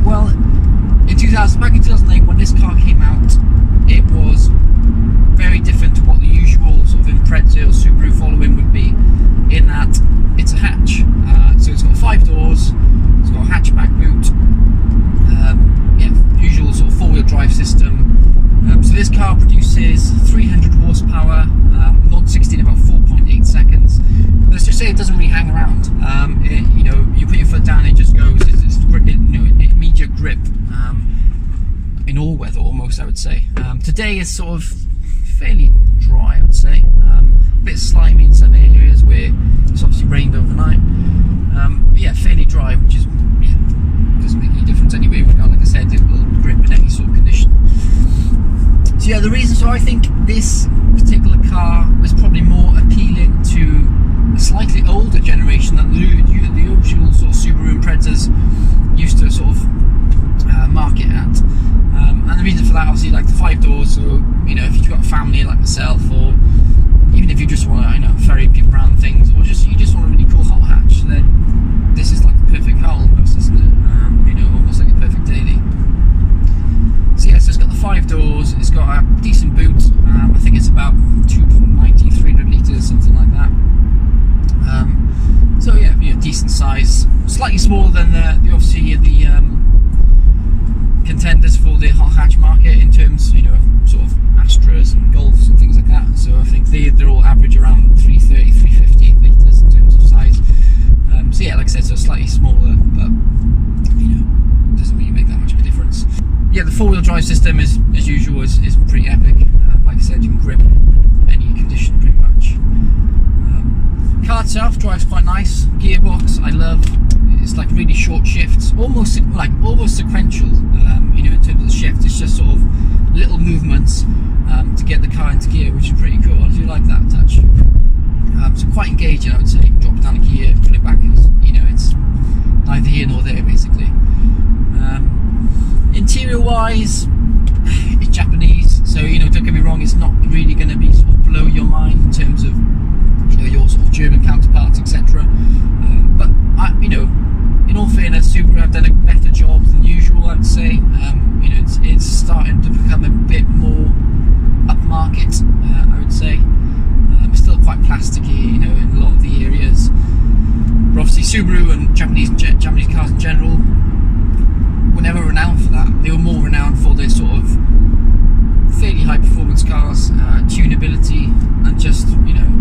Well, back in 2008, when this car came out, it was very different to what the usual sort of Impreza or Subaru following would be, in that it's a hatch. So it's got 5 doors, it's got a hatchback boot, usual sort of 4-wheel drive system. So this car produces 300 horsepower, 0-60 in about 4.8 seconds. Let's just say it doesn't really hang around. You put your foot down, it just goes. It's immediate grip in all weather, almost, I would say. Today is sort of fairly dry, I would say. A bit slimy in some areas where it's obviously rained overnight. But yeah, fairly dry, which is doesn't make any difference anyway. Like I said, it will grip in any sort of condition. So yeah, the reason, so I think this particular car was probably more appealing to a slightly older generation than the usual sort of Subaru Imprezas used to sort of market at. And the reason for that, obviously, like the 5 doors, so if you've got a family like myself, or even if you just want to ferry people around things, or you just want a really cool hot hatch, then this is like the perfect car almost, isn't it? Almost like a perfect daily. So yeah, so it's got the 5 doors, it's got a decent boot. I think it's about 290, 300 litres, something like that. So yeah, decent size, slightly smaller than the contenders for the hot hatch market in terms, sort of Astras and Golfs and things like that. So I think they're all average around 330, 350 litres in terms of size. So yeah, like I said, so slightly smaller, but doesn't really make that much of a difference. Yeah, the 4-wheel drive system is, as usual, is pretty epic. Like I said, you can grip any condition pretty much. Car itself drives quite nice. Gearbox, I love. It's like really short shifts, almost sequential. In terms of the shift, it's just sort of little movements to get the car into gear, which is pretty cool. I do like that touch. So quite engaging, I would say. Drop it down a gear, put it back, it's neither here nor there, basically. Interior-wise, it's Japanese, so don't get me wrong, it's not really going to be sort of blow your mind in terms of your sort of German counterparts, etc. But in all fairness, Subaru have done a better job than usual, I'd say. It's starting to become a bit more upmarket, I would say. It's still quite plasticky, in a lot of the areas. But obviously, Subaru and Japanese cars in general were never renowned for that. They were more renowned for their sort of fairly high performance cars, tunability, and just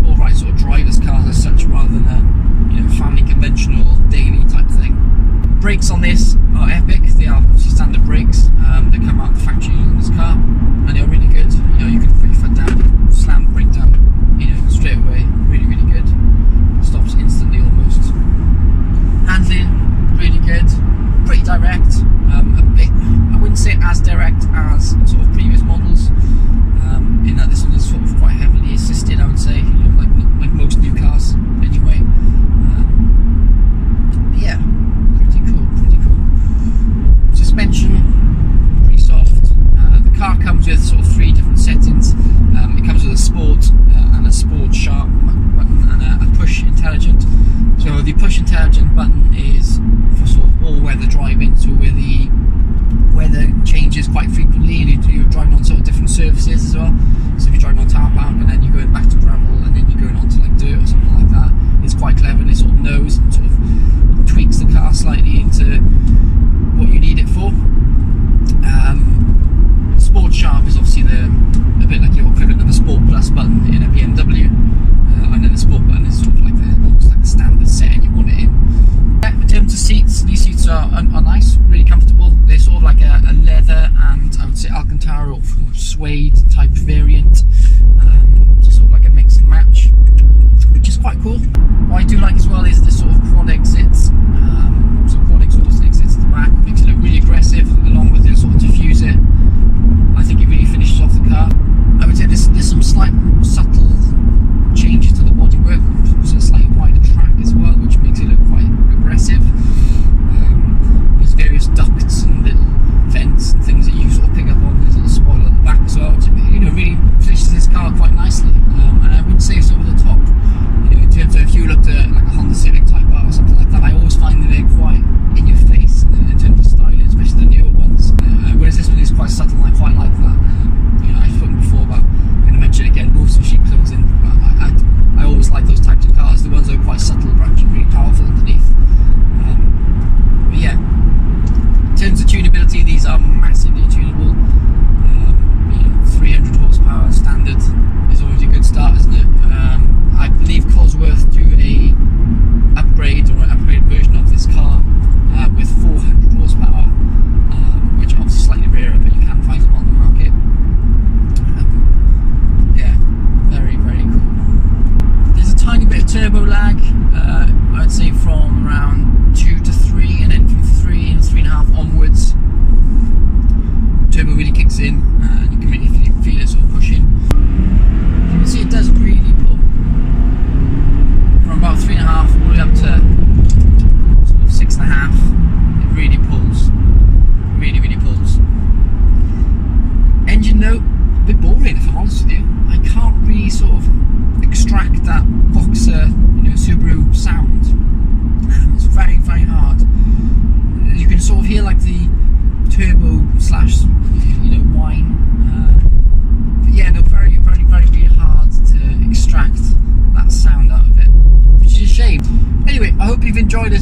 all right sort of driver's cars as such, rather than a family conventional daily type thing. Brakes on this are epic. They are obviously standard brakes. They come out of the factory on this car, and they're really good. You can put your foot down, slam the brake down, straight away. Really, really good. Stops instantly almost. Handling, really good. Pretty direct. A bit, I wouldn't say as direct as sort of previous models. In that this one is sort of quite heavily assisted, I would say, like most new cars anyway. But yeah, pretty cool. Suspension, pretty soft. The car comes with sort of 3 different settings. It comes with a sport and a sport sharp button and a push intelligent. So the push intelligent button is for sort of all-weather driving, so where the weather changes quite frequently and you're driving on sort of different surfaces as well. So if you're driving on tar park and then you're going back to gravel and then you're going on to like dirt or something like that, it's quite clever, and it sort of knows and sort of tweaks the car slightly into what you need it for. Sport Sharp is obviously a bit like your equivalent of the Sport Plus button in a BMW, and then the Sport button is sort of like almost like the standard setting you want it in. In terms of seats, these seats are nice, really comfortable. They're sort of like a leather and I would say Alcantara or suede type variant, so sort of like a mix and match, which is quite cool. What I do like as well is the sort of quad exits. So quad exhaust exits at the back, makes it look really aggressive, along with the sort of diffuser. I think it really finishes off the car. I would say there's some slight subtle changes to the bodywork, so a slightly wider track as well, which makes it look quite aggressive. There's various ducts and little vents and things that you sort of pick up on. There's a little spoiler at the back as well, which really finishes this car quite nicely. And I would say it's over the top, in terms of if you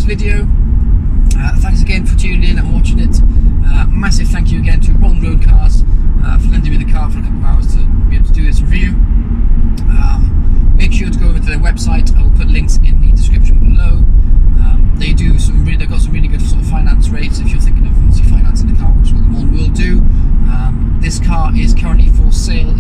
video. Thanks again for tuning in and watching it. Massive thank you again to Ron Road Cars for lending me the car for a couple of hours to be able to do this review. Make sure to go over to their website. I'll put links in the description below. They've got some really good sort of finance rates if you're thinking of financing the car, which is what the mould will do. This car is currently for sale